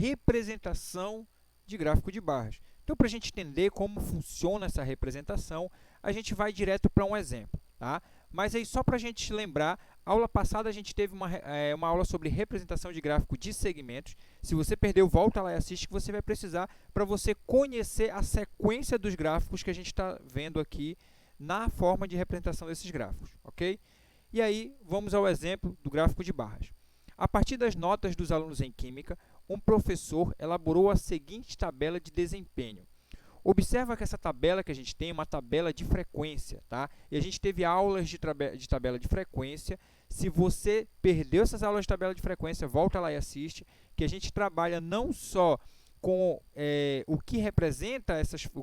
representação de gráfico de barras. Então, para a gente entender como funciona essa representação, a gente vai direto para um exemplo, tá? Mas aí, só para a gente lembrar, aula passada a gente teve uma aula sobre representação de gráfico de segmentos. Se você perdeu, volta lá e assiste, que você vai precisar para você conhecer a sequência dos gráficos que a gente está vendo aqui na forma de representação desses gráficos, ok? E aí, vamos ao exemplo do gráfico de barras. A partir das notas dos alunos em Química, um professor elaborou a seguinte tabela de desempenho. Observa que essa tabela que a gente tem é uma tabela de frequência, tá? E a gente teve aulas de tabela de frequência. Se você perdeu essas aulas de tabela de frequência, volta lá e assiste, que a gente trabalha não só com o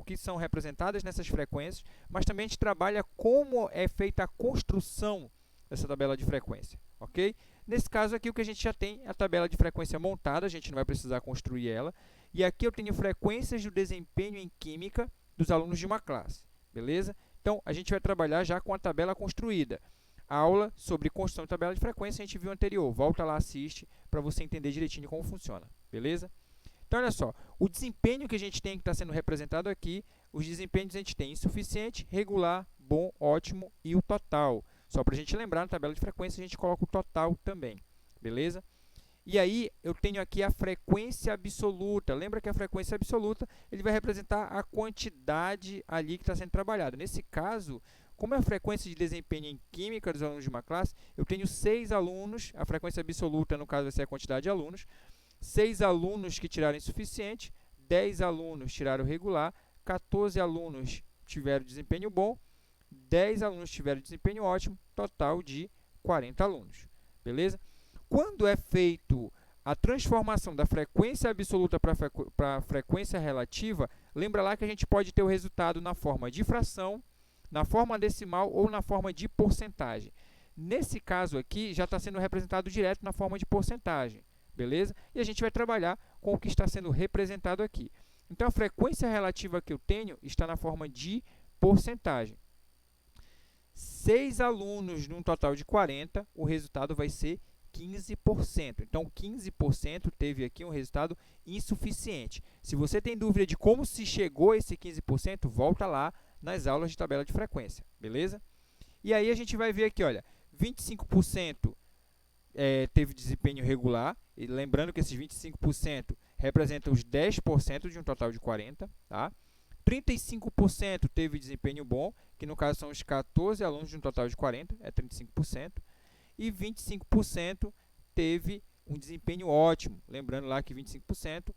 que são representadas nessas frequências, mas também a gente trabalha como é feita a construção dessa tabela de frequência, ok? Nesse caso aqui, o que a gente já tem é a tabela de frequência montada, a gente não vai precisar construir ela. E aqui eu tenho frequências do desempenho em Química dos alunos de uma classe, beleza? Então, a gente vai trabalhar já com a tabela construída. A aula sobre construção de tabela de frequência a gente viu anterior. Volta lá, assiste, para você entender direitinho como funciona, beleza? Então, olha só, o desempenho que a gente tem que está sendo representado aqui, os desempenhos a gente tem insuficiente, regular, bom, ótimo e o total. Só para a gente lembrar, na tabela de frequência, a gente coloca o total também, beleza? E aí, eu tenho aqui a frequência absoluta. Lembra que a frequência absoluta ele vai representar a quantidade ali que está sendo trabalhada. Nesse caso, como é a frequência de desempenho em Química dos alunos de uma classe, eu tenho 6 alunos, a frequência absoluta, no caso, vai ser a quantidade de alunos, 6 alunos que tiraram insuficiente, 10 alunos tiraram regular, 14 alunos tiveram desempenho bom, 10 alunos tiveram desempenho ótimo, total de 40 alunos, beleza? Quando é feito a transformação da frequência absoluta para a frequência relativa, lembra lá que a gente pode ter o resultado na forma de fração, na forma decimal ou na forma de porcentagem. Nesse caso aqui, já está sendo representado direto na forma de porcentagem, beleza? E a gente vai trabalhar com o que está sendo representado aqui. Então, a frequência relativa que eu tenho está na forma de porcentagem. 6 alunos num total de 40, o resultado vai ser 15%. Então, 15% teve aqui um resultado insuficiente. Se você tem dúvida de como se chegou a esse 15%, volta lá nas aulas de tabela de frequência, beleza? E aí a gente vai ver aqui, olha, 25% teve desempenho regular, e lembrando que esses 25% representam os 10% de um total de 40%, tá? 35% teve desempenho bom, que no caso são os 14 alunos de um total de 40, é 35%, e 25% teve um desempenho ótimo, lembrando lá que 25%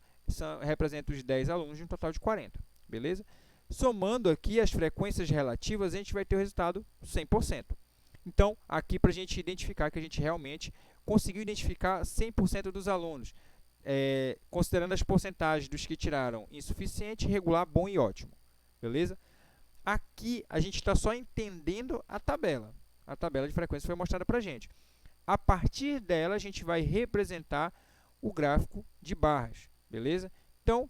representa os 10 alunos de um total de 40, beleza? Somando aqui as frequências relativas, a gente vai ter o resultado 100%. Então, aqui para a gente identificar que a gente realmente conseguiu identificar 100% dos alunos, considerando as porcentagens dos que tiraram insuficiente, regular, bom e ótimo, beleza? Aqui a gente está só entendendo a tabela. A tabela de frequência foi mostrada para a gente. A partir dela, a gente vai representar o gráfico de barras, beleza? Então,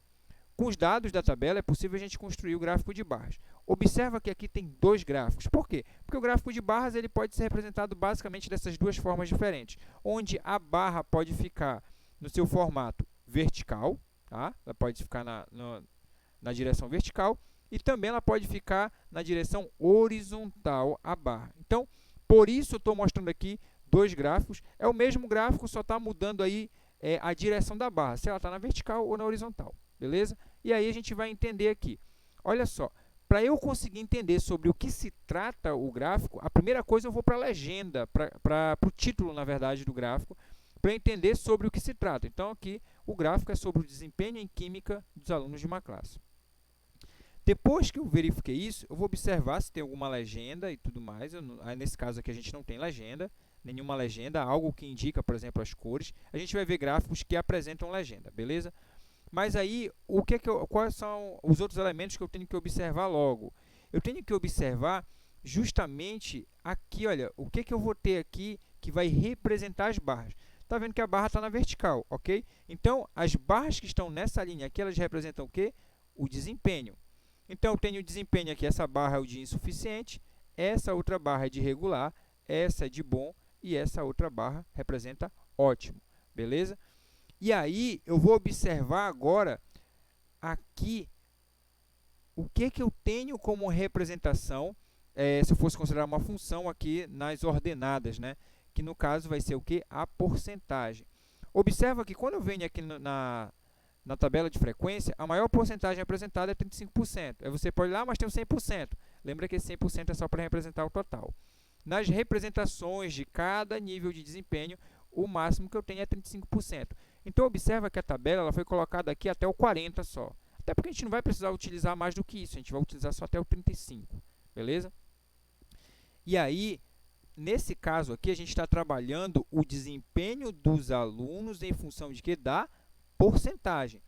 com os dados da tabela, é possível a gente construir o gráfico de barras. Observa que aqui tem 2 gráficos. Por quê? Porque o gráfico de barras ele pode ser representado basicamente dessas 2 formas diferentes, onde a barra pode ficar no seu formato vertical, tá? Ela pode ficar na direção vertical, e também ela pode ficar na direção horizontal, a barra. Então, por isso eu estou mostrando aqui 2 gráficos. É o mesmo gráfico, só está mudando aí a direção da barra, se ela está na vertical ou na horizontal, beleza? E aí a gente vai entender aqui. Olha só, para eu conseguir entender sobre o que se trata o gráfico, a primeira coisa eu vou para a legenda, para o título, na verdade, do gráfico, para entender sobre o que se trata. Então, aqui o gráfico é sobre o desempenho em Química dos alunos de uma classe. Depois que eu verifiquei isso, eu vou observar se tem alguma legenda e tudo mais. Nesse caso aqui a gente não tem legenda, nenhuma legenda, algo que indica, por exemplo, as cores. A gente vai ver gráficos que apresentam legenda, beleza? Mas aí, quais são os outros elementos que eu tenho que observar logo? Eu tenho que observar justamente aqui, olha, o que eu vou ter aqui que vai representar as barras. Está vendo que a barra está na vertical, ok? Então, as barras que estão nessa linha aqui, elas representam o quê? O desempenho. Então, eu tenho o desempenho aqui, essa barra é o de insuficiente, essa outra barra é de regular, essa é de bom e essa outra barra representa ótimo, beleza? E aí, eu vou observar agora aqui o que eu tenho como representação, se eu fosse considerar uma função aqui nas ordenadas, né? Que no caso vai ser o que? A porcentagem. Observa que quando eu venho aqui na tabela de frequência, a maior porcentagem apresentada é 35%. Aí você pode ir lá, mas tem o 100%. Lembra que esse 100% é só para representar o total. Nas representações de cada nível de desempenho, o máximo que eu tenho é 35%. Então, observa que a tabela ela foi colocada aqui até o 40% só. Até porque a gente não vai precisar utilizar mais do que isso, a gente vai utilizar só até o 35%. Beleza? E aí, nesse caso aqui, a gente está trabalhando o desempenho dos alunos em função de quê? Da porcentagem.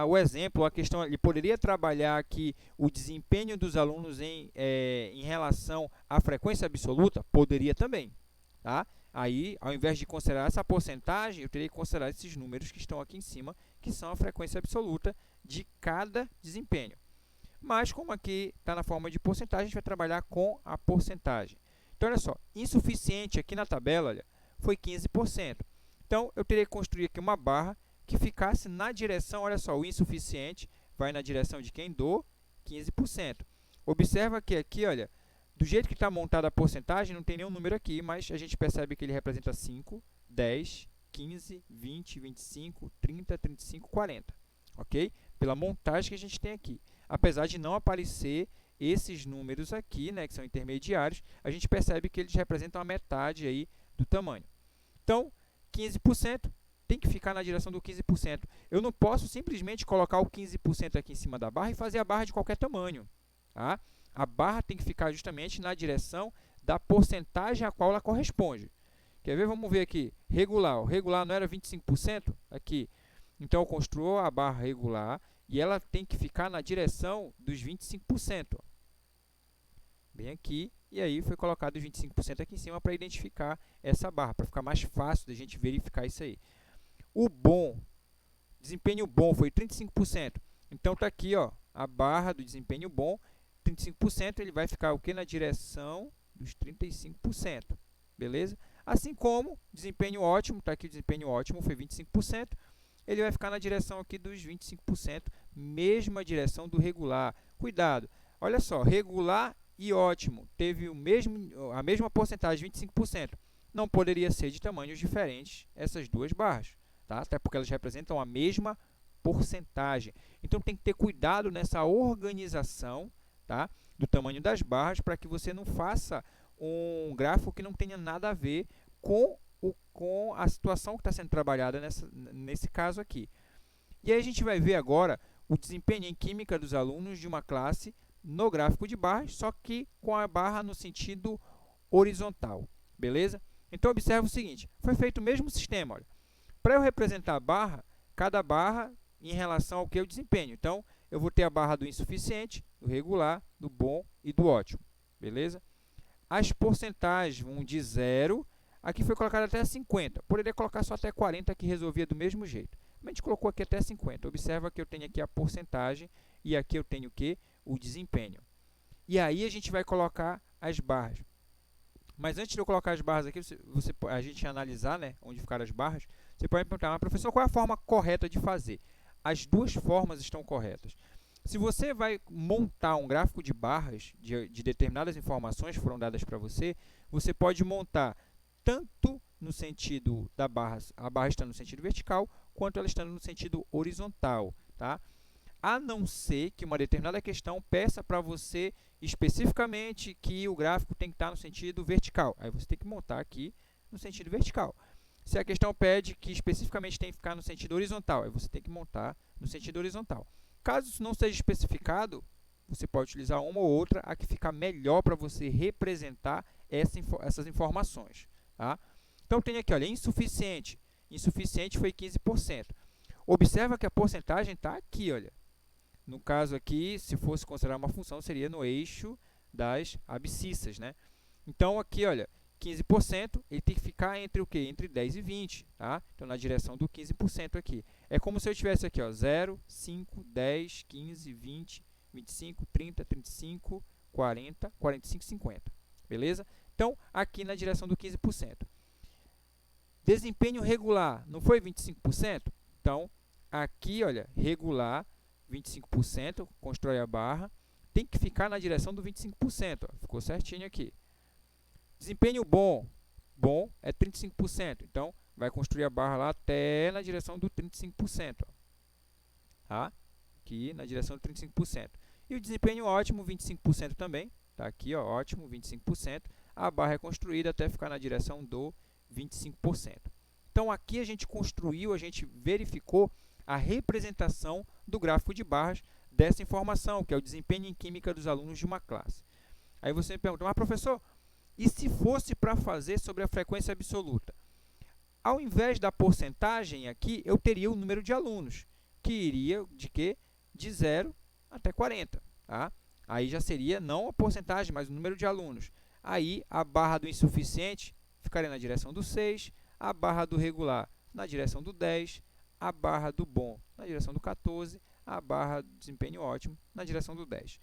O exemplo, a questão, ele poderia trabalhar aqui o desempenho dos alunos em relação à frequência absoluta? Poderia também. Tá? Aí, ao invés de considerar essa porcentagem, eu teria que considerar esses números que estão aqui em cima, que são a frequência absoluta de cada desempenho. Mas, como aqui está na forma de porcentagem, a gente vai trabalhar com a porcentagem. Então, olha só, insuficiente aqui na tabela, olha, foi 15%. Então, eu teria que construir aqui uma barra que ficasse na direção, olha só, o insuficiente vai na direção de quem? Do 15%. Observa que aqui, olha, do jeito que está montada a porcentagem, não tem nenhum número aqui, mas a gente percebe que ele representa 5, 10, 15, 20, 25, 30, 35, 40. Ok? Pela montagem que a gente tem aqui. Apesar de não aparecer esses números aqui, né, que são intermediários, a gente percebe que eles representam a metade aí do tamanho. Então, 15% tem que ficar na direção do 15%. Eu não posso simplesmente colocar o 15% aqui em cima da barra e fazer a barra de qualquer tamanho. Tá? A barra tem que ficar justamente na direção da porcentagem a qual ela corresponde. Quer ver? Vamos ver aqui. Regular. O regular não era 25%? Aqui. Então, eu construo a barra regular e ela tem que ficar na direção dos 25%. Ó. Bem aqui. E aí, foi colocado os 25% aqui em cima para identificar essa barra, para ficar mais fácil da gente verificar isso aí. O bom, desempenho bom foi 35%. Então, está aqui ó, a barra do desempenho bom, 35%, ele vai ficar o que? Na direção dos 35%. Beleza? Assim como desempenho ótimo, está aqui o desempenho ótimo, foi 25%. Ele vai ficar na direção aqui dos 25%, mesma direção do regular. Cuidado, olha só, regular e ótimo, teve a mesma porcentagem, 25%. Não poderia ser de tamanhos diferentes essas duas barras, tá? Até porque elas representam a mesma porcentagem. Então, tem que ter cuidado nessa organização, tá? Do tamanho das barras, para que você não faça um gráfico que não tenha nada a ver com a situação que está sendo trabalhada nesse caso aqui. E aí a gente vai ver agora o desempenho em química dos alunos de uma classe no gráfico de barras, só que com a barra no sentido horizontal, beleza? Então, observe o seguinte, foi feito o mesmo sistema. Olha. Para eu representar a barra, cada barra em relação ao que eu desempenho. Então, eu vou ter a barra do insuficiente, do regular, do bom e do ótimo, beleza? As porcentagens vão de 0, aqui foi colocado até 50. Poderia colocar só até 40, que resolvia do mesmo jeito. Mas a gente colocou aqui até 50. Observa que eu tenho aqui a porcentagem e aqui eu tenho o quê? O desempenho. E aí a gente vai colocar as barras. Mas antes de eu colocar as barras aqui, a gente analisar, né, onde ficaram as barras, você pode me perguntar, mas professor, qual é a forma correta de fazer? As duas formas estão corretas. Se você vai montar um gráfico de barras de determinadas informações que foram dadas para você, você pode montar tanto no sentido da barra, a barra está no sentido vertical, quanto ela está no sentido horizontal, tá? A não ser que uma determinada questão peça para você especificamente que o gráfico tem que estar no sentido vertical. Aí você tem que montar aqui no sentido vertical. Se a questão pede que especificamente tem que ficar no sentido horizontal, aí você tem que montar no sentido horizontal. Caso isso não seja especificado, você pode utilizar uma ou outra, a que fica melhor para você representar essas informações. Tá? Então, tem aqui, olha, insuficiente. Insuficiente foi 15%. Observa que a porcentagem está aqui, olha. No caso aqui, se fosse considerar uma função, seria no eixo das abscissas, né? Então, aqui, olha, 15%, ele tem que ficar entre o quê? Entre 10 e 20, tá? Então, na direção do 15% aqui. É como se eu tivesse aqui, ó, 0, 5, 10, 15, 20, 25, 30, 35, 40, 45, 50. Beleza? Então, aqui na direção do 15%. Desempenho regular, não foi 25%? Então, aqui, olha, regular, 25%, constrói a barra, tem que ficar na direção do 25%, ó, ficou certinho aqui. Desempenho bom, bom é 35%, então vai construir a barra lá até na direção do 35%, ó, tá? Aqui na direção do 35%. E o desempenho ótimo, 25% também, tá aqui, ó, ótimo, 25%. A barra é construída até ficar na direção do 25%. Então, aqui a gente construiu, a gente verificou a representação do gráfico de barras dessa informação, que é o desempenho em química dos alunos de uma classe. Aí você me pergunta, mas professor, e se fosse para fazer sobre a frequência absoluta? Ao invés da porcentagem aqui, eu teria o número de alunos, que iria de quê? De 0 até 40. Tá? Aí já seria não a porcentagem, mas o número de alunos. Aí a barra do insuficiente ficaria na direção do 6, a barra do regular na direção do 10, a barra do bom na direção do 14, a barra do desempenho ótimo na direção do 10.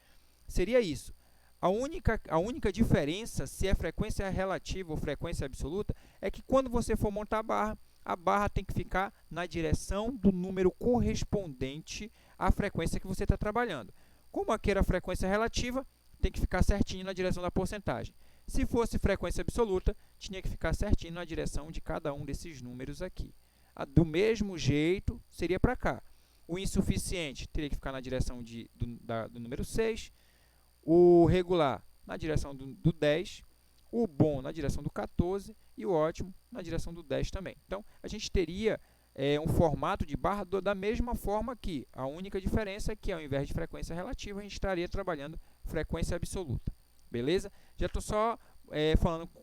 Seria isso. A única diferença, se é frequência relativa ou frequência absoluta, é que quando você for montar a barra tem que ficar na direção do número correspondente à frequência que você está trabalhando. Como aqui era frequência relativa, tem que ficar certinho na direção da porcentagem. Se fosse frequência absoluta, tinha que ficar certinho na direção de cada um desses números aqui. Do mesmo jeito, seria para cá. O insuficiente teria que ficar na direção do número 6, o regular na direção do 10, o bom na direção do 14 e o ótimo na direção do 10 também. Então, a gente teria um formato de barra da mesma forma aqui. A única diferença é que, ao invés de frequência relativa, a gente estaria trabalhando frequência absoluta. Beleza? Já estou só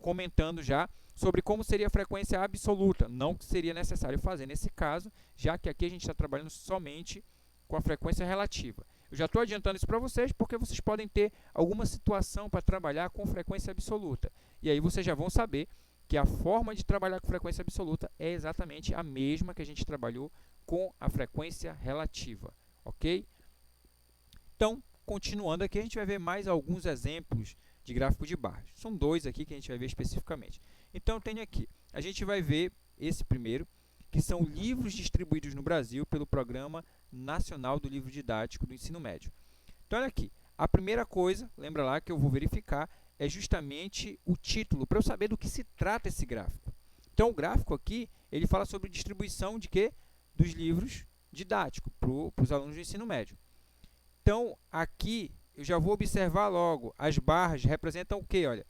comentando já sobre como seria a frequência absoluta. Não que seria necessário fazer nesse caso, já que aqui a gente está trabalhando somente com a frequência relativa. Eu já estou adiantando isso para vocês, porque vocês podem ter alguma situação para trabalhar com frequência absoluta. E aí vocês já vão saber que a forma de trabalhar com frequência absoluta é exatamente a mesma que a gente trabalhou com a frequência relativa. Ok? Então, continuando aqui, a gente vai ver mais alguns exemplos de gráfico de barras. São dois aqui que a gente vai ver especificamente. Então, tenho aqui, a gente vai ver esse primeiro, que são livros distribuídos no Brasil pelo Programa Nacional do Livro Didático do Ensino Médio. Então, olha aqui, a primeira coisa, lembra lá que eu vou verificar, é justamente o título, para eu saber do que se trata esse gráfico. Então, o gráfico aqui, ele fala sobre distribuição de quê? Dos livros didáticos para os alunos do ensino médio. Então, aqui, eu já vou observar logo, as barras representam o quê? Olha,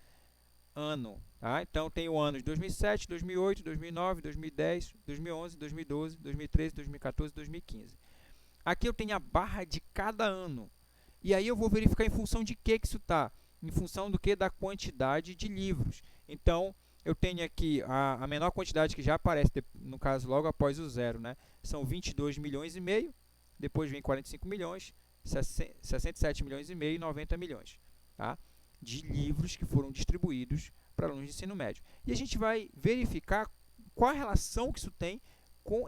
ano. Tá? Então, tem o ano de 2007, 2008, 2009, 2010, 2011, 2012, 2013, 2014, 2015. Aqui eu tenho a barra de cada ano. E aí eu vou verificar em função de que isso está. Em função do que? Da quantidade de livros. Então, eu tenho aqui a menor quantidade que já aparece, no caso, logo após o zero, né? São 22 milhões e meio, depois vem 45 milhões, 67 milhões e meio e 90 milhões, tá? De livros que foram distribuídos para alunos de ensino médio. E a gente vai verificar qual a relação que isso tem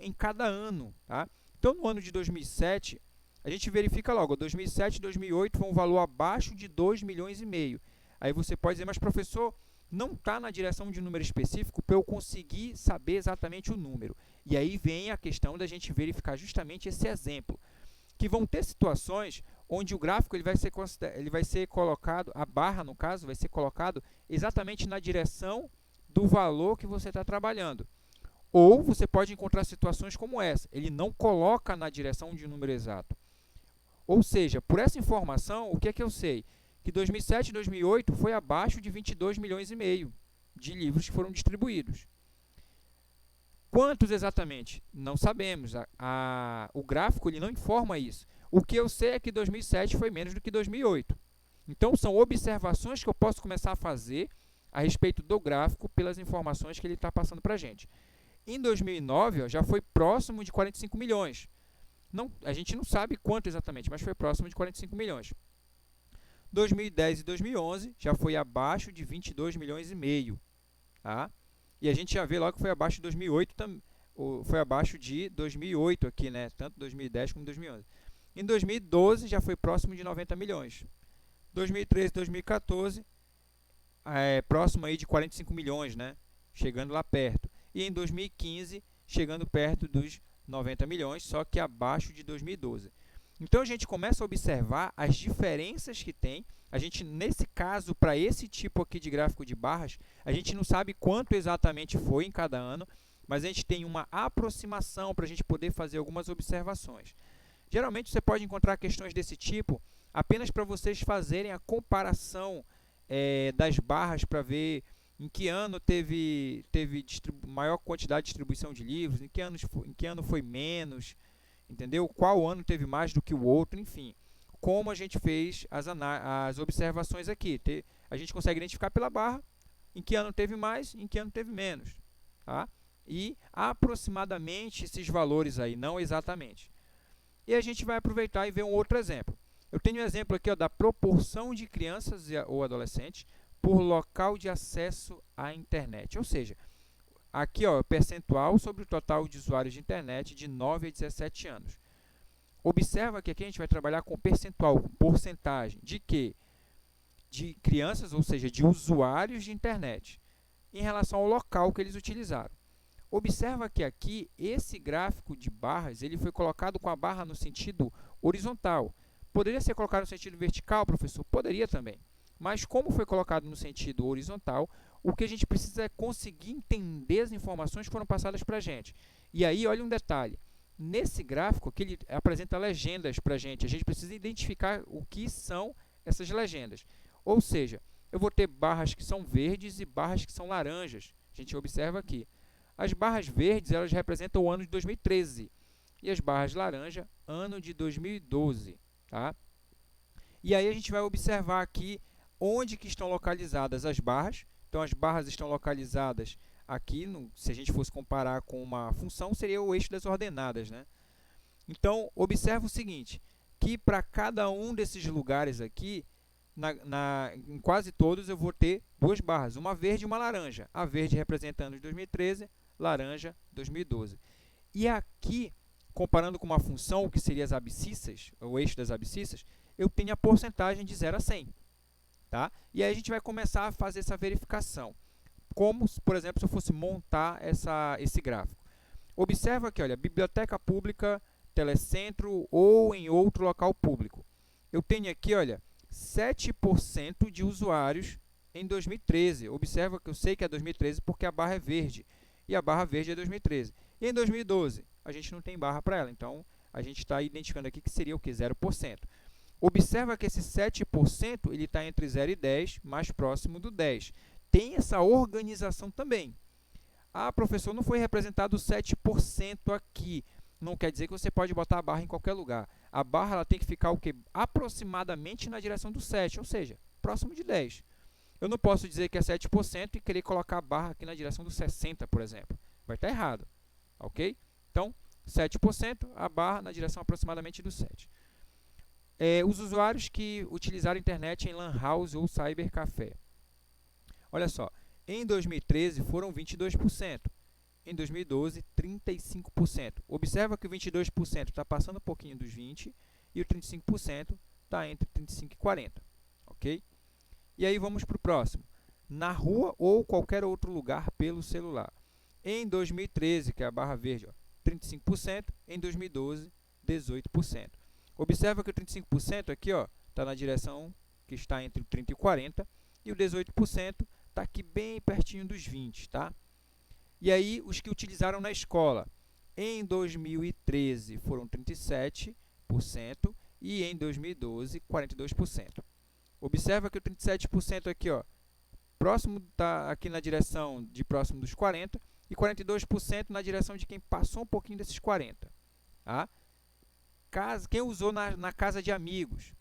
em cada ano, tá? Então, no ano de 2007, a gente verifica logo, 2007 e 2008 foi um valor abaixo de 2 milhões e meio. Aí você pode dizer, mas professor, não está na direção de um número específico para eu conseguir saber exatamente o número. E aí vem a questão da gente verificar justamente esse exemplo, que vão ter situações onde o gráfico ele vai ser colocado, a barra no caso, vai ser colocado exatamente na direção do valor que você está trabalhando. Ou você pode encontrar situações como essa, ele não coloca na direção de um número exato. Ou seja, por essa informação, o que é que eu sei? Que 2007 e 2008 foi abaixo de 22 milhões e meio de livros que foram distribuídos. Quantos exatamente? Não sabemos. O gráfico ele não informa isso. O que eu sei é que 2007 foi menos do que 2008. Então, são observações que eu posso começar a fazer a respeito do gráfico pelas informações que ele está passando para a gente. Em 2009, ó, já foi próximo de 45 milhões. A gente não sabe quanto exatamente, mas foi próximo de 45 milhões. 2010 e 2011 já foi abaixo de 22 milhões e meio. Tá? E a gente já vê logo que foi abaixo de 2008, foi abaixo de 2008 aqui, né? Tanto 2010 como 2011. Em 2012 já foi próximo de 90 milhões. 2013 e 2014 próximo aí de 45 milhões, né? Chegando lá perto. e em 2015 chegando perto dos 90 milhões, só que abaixo de 2012. Então a gente começa a observar as diferenças que tem. A gente, nesse caso, para esse tipo aqui de gráfico de barras, a gente não sabe quanto exatamente foi em cada ano, mas a gente tem uma aproximação para a gente poder fazer algumas observações. Geralmente você pode encontrar questões desse tipo apenas para vocês fazerem a comparação das barras para ver em que ano teve maior quantidade de distribuição de livros, em que ano foi menos, entendeu? Qual ano teve mais do que o outro, enfim. Como a gente fez as observações aqui. A gente consegue identificar pela barra em que ano teve mais, em que ano teve menos. Tá? E aproximadamente esses valores aí, não exatamente. E a gente vai aproveitar e ver um outro exemplo. Eu tenho um exemplo aqui da proporção de crianças ou adolescentes por local de acesso à internet. Ou seja, aqui percentual sobre o total de usuários de internet de 9 a 17 anos. Observa que aqui a gente vai trabalhar com percentual, com porcentagem. De quê? De crianças, ou seja, de usuários de internet, em relação ao local que eles utilizaram. Observa que aqui, esse gráfico de barras, ele foi colocado com a barra no sentido horizontal. Poderia ser colocado no sentido vertical, professor? Poderia também. Mas como foi colocado no sentido horizontal, o que a gente precisa é conseguir entender as informações que foram passadas para a gente. E aí, olha um detalhe. Nesse gráfico, que ele apresenta legendas para a gente precisa identificar o que são essas legendas. Ou seja, eu vou ter barras que são verdes e barras que são laranjas. A gente observa aqui. As barras verdes, elas representam o ano de 2013. E as barras laranja, ano de 2012. Tá? E aí a gente vai observar aqui onde que estão localizadas as barras. Então, as barras estão localizadas aqui, se a gente fosse comparar com uma função, seria o eixo das ordenadas, né? Então, observa o seguinte, que para cada um desses lugares aqui, em quase todos, eu vou ter duas barras, uma verde e uma laranja. A verde representando os 2013, laranja 2012. E aqui, comparando com uma função, que seria as abscissas, o eixo das abscissas, eu tenho a porcentagem de 0 a 100. Tá? E aí a gente vai começar a fazer essa verificação. Como, por exemplo, se eu fosse montar esse gráfico. Observa aqui, olha, biblioteca pública, telecentro ou em outro local público. Eu tenho aqui, olha, 7% de usuários em 2013. Observa que eu sei que é 2013 porque a barra é verde. E a barra verde é 2013. E em 2012, a gente não tem barra para ela. Então, a gente está identificando aqui que seria o que? 0%. Observa que esse 7% está entre 0 e 10, mais próximo do 10. Tem essa organização também. Ah, professor, não foi representado 7% aqui. Não quer dizer que você pode botar a barra em qualquer lugar. A barra ela tem que ficar o quê? Aproximadamente na direção do 7, ou seja, próximo de 10. Eu não posso dizer que é 7% e querer colocar a barra aqui na direção do 60, por exemplo. Vai estar errado. Ok? Então, 7%, a barra na direção aproximadamente do 7. Os usuários que utilizaram a internet em LAN house ou cybercafé. Olha só, em 2013 foram 22%, em 2012 35%. Observa que o 22% está passando um pouquinho dos 20% e o 35% está entre 35% e 40%. Ok? E aí vamos para o próximo. Na rua ou qualquer outro lugar pelo celular. Em 2013, que é a barra verde, 35%, em 2012 18%. Observa que o 35% aqui está na direção que está entre o 30% e o 40%, e o 18% está aqui bem pertinho dos 20%. Tá? E aí, os que utilizaram na escola. Em 2013 foram 37% e em 2012 42%. Observa que o 37% aqui, próximo está aqui na direção de próximo dos 40% e 42% na direção de quem passou um pouquinho desses 40%. Tá? Quem usou na casa de amigos,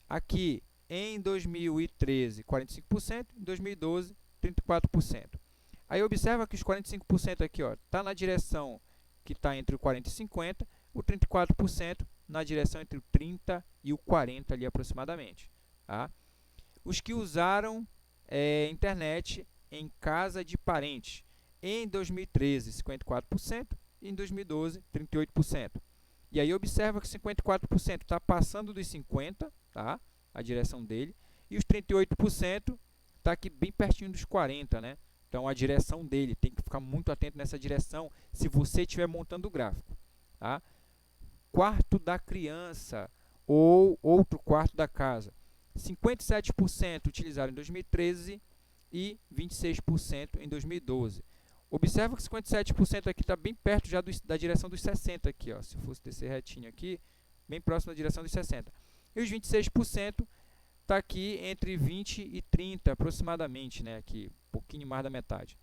aqui em 2013, 45%, em 2012, 34%. Aí observa que os 45% aqui está na direção que está entre o 40 e 50, o 34% na direção entre o 30 e o 40 ali aproximadamente. Tá? Os que usaram internet em casa de parentes, em 2013, 54%, e em 2012, 38%. E aí observa que 54% está passando dos 50%, tá? A direção dele, e os 38% está aqui bem pertinho dos 40%, né? Então, a direção dele tem que ficar muito atento nessa direção se você estiver montando o gráfico. Tá? Quarto da criança ou outro quarto da casa. 57% utilizaram em 2013 e 26% em 2012. Observa que 57% aqui está bem perto já da direção dos 60 aqui, ó. Se eu fosse descer retinho aqui, bem próximo da direção dos 60. E os 26% está aqui entre 20 e 30 aproximadamente, né? Aqui, um pouquinho mais da metade.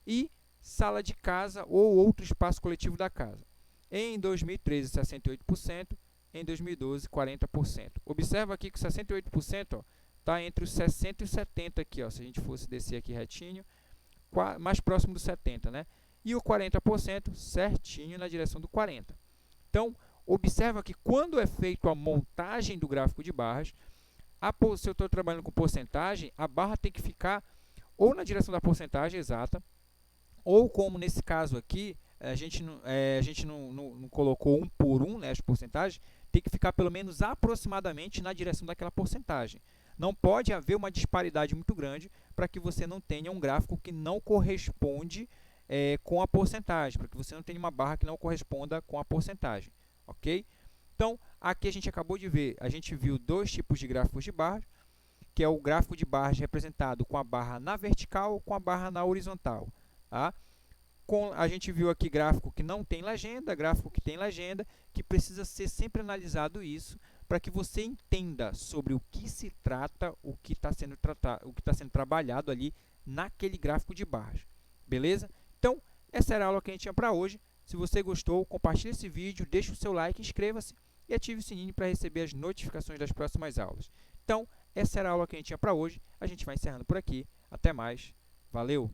E sala de casa ou outro espaço coletivo da casa. Em 2013, 68%, em 2012, 40%. Observa aqui que 68% está entre os 60 e os 70 aqui, ó, se a gente fosse descer aqui retinho, mais próximo dos 70, né? E o 40% certinho na direção do 40. Então, observa que quando é feito a montagem do gráfico de barras, se eu estou trabalhando com porcentagem, a barra tem que ficar ou na direção da porcentagem exata, ou como nesse caso aqui, a gente não colocou 1 por 1, né, as porcentagens, tem que ficar pelo menos aproximadamente na direção daquela porcentagem. Não pode haver uma disparidade muito grande para que você não tenha um gráfico que não corresponde com a porcentagem, para que você não tenha uma barra que não corresponda com a porcentagem, ok? Então, aqui a gente acabou de ver, a gente viu dois tipos de gráficos de barras, que é o gráfico de barras representado com a barra na vertical ou com a barra na horizontal. Tá? A gente viu aqui gráfico que não tem legenda, gráfico que tem legenda, que precisa ser sempre analisado isso, para que você entenda sobre o que se trata, o que está sendo trabalhado ali naquele gráfico de barras. Beleza? Então, essa era a aula que a gente tinha para hoje. Se você gostou, compartilhe esse vídeo, deixe o seu like, inscreva-se e ative o sininho para receber as notificações das próximas aulas. Então, essa era a aula que a gente tinha para hoje. A gente vai encerrando por aqui. Até mais. Valeu!